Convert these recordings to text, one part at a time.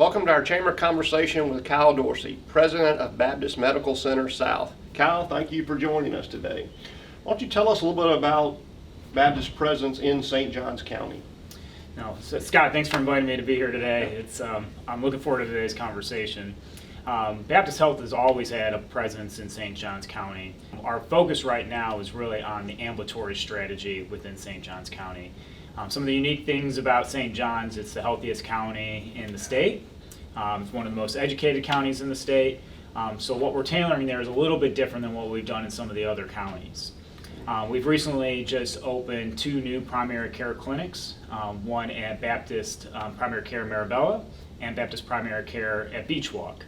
Welcome to our chamber conversation with Kyle Dorsey, President of Baptist Medical Center South. Kyle, thank you for joining us today. Why don't you tell us a little bit about Baptist presence in St. Johns County? No, so Scott, thanks for inviting me to be here today. I'm looking forward to today's conversation. Baptist Health has always had a presence in St. Johns County. Our focus right now is really on the ambulatory strategy within St. Johns County. Some of the unique things about St. Johns, it's the healthiest county in the state. It's one of the most educated counties in the state. So what we're tailoring there is a little bit different than what we've done in some of the other counties. We've recently just opened 2 new primary care clinics, one at Baptist Primary Care Marabella and Baptist Primary Care at Beachwalk.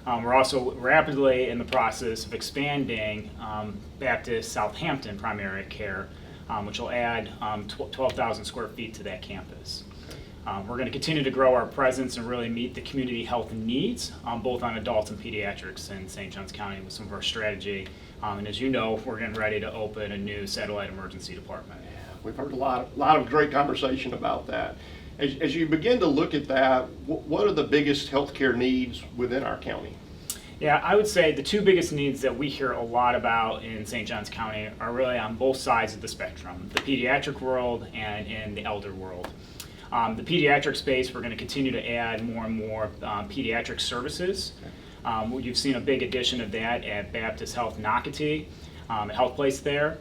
We're also rapidly in the process of expanding Baptist Southampton Primary Care, which will add 12,000 square feet to that campus. We're going to continue to grow our presence and really meet the community health needs, both on adults and pediatrics in St. Johns County with some of our strategy. And as you know, we're getting ready to open a new satellite emergency department. Yeah, we've heard a lot of great conversation about that. As you begin to look at that, what are the biggest healthcare needs within our county? Yeah, I would say the 2 biggest needs that we hear a lot about in St. Johns County are really on both sides of the spectrum, the pediatric world and in the elder world. The pediatric space, we're going to continue to add more and more pediatric services. You've seen a big addition of that at Baptist Health Nocatee, a health place there,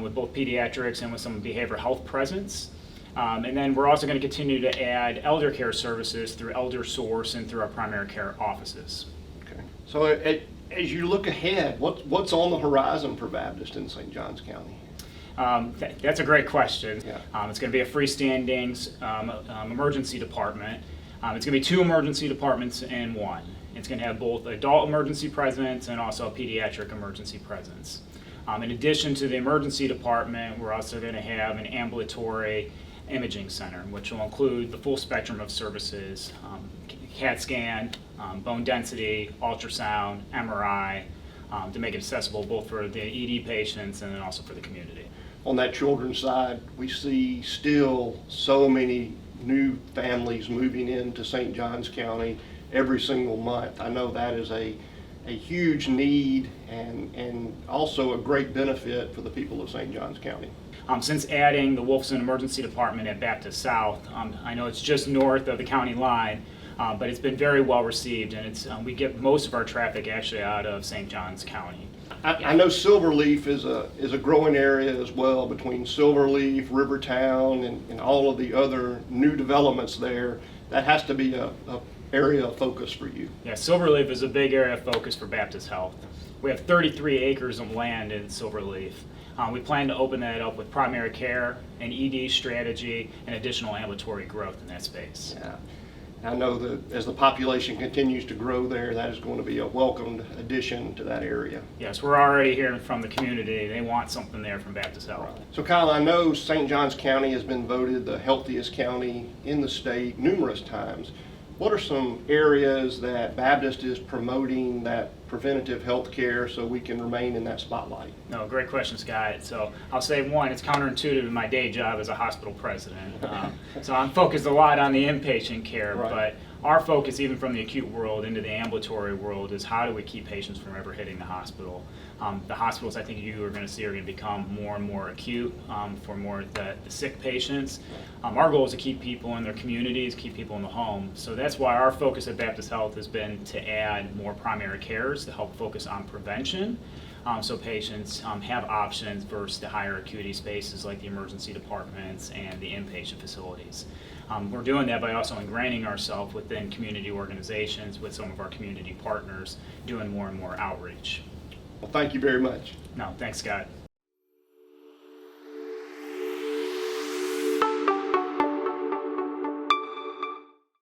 with both pediatrics and with some behavioral health presence. And then we're also going to continue to add elder care services through Elder Source and through our primary care offices. Okay. So as you look ahead, what's on the horizon for Baptist in St. Johns County? That's a great question. Yeah. It's going to be a freestanding emergency department. It's going to be 2 emergency departments in one. It's going to have both adult emergency presence and also a pediatric emergency presence. In addition to the emergency department, we're also going to have an ambulatory imaging center, which will include the full spectrum of services, CAT scan, bone density, ultrasound, MRI, to make it accessible both for the ED patients and then also for the community. On that children's side, we see still so many new families moving into St. Johns County every single month. I know that is a huge need and also a great benefit for the people of St. Johns County. Since adding the Wolfson Emergency Department at Baptist South, I know it's just north of the county line, but it's been very well received, and we get most of our traffic actually out of St. Johns County. I know Silverleaf is a growing area as well, between Silverleaf, Rivertown, and all of the other new developments there. That has to be a area of focus for you. Yeah, Silverleaf is a big area of focus for Baptist Health. We have 33 acres of land in Silverleaf. We plan to open that up with primary care, an ED strategy, and additional ambulatory growth in that space. Yeah. I know that as the population continues to grow there, that is going to be a welcomed addition to that area. Yes, we're already hearing from the community. They want something there from Baptist Health. Right. So Kyle, I know St. Johns County has been voted the healthiest county in the state numerous times. What are some areas that Baptist is promoting that preventative health care so we can remain in that spotlight? No, great question, Scott. So I'll say one, it's counterintuitive in my day job as a hospital president. So I'm focused a lot on the inpatient care, right. But our focus, even from the acute world into the ambulatory world, is how do we keep patients from ever hitting the hospital? The hospitals, I think you are going to see, are going to become more and more acute for more of the sick patients. Our goal is to keep people in their communities, keep people in the home. So that's why our focus at Baptist Health has been to add more primary cares to help focus on prevention. So patients have options versus the higher acuity spaces like the emergency departments and the inpatient facilities. We're doing that by also ingraining ourselves within community organizations with some of our community partners, doing more and more outreach. Well, thank you very much. No, thanks, Scott.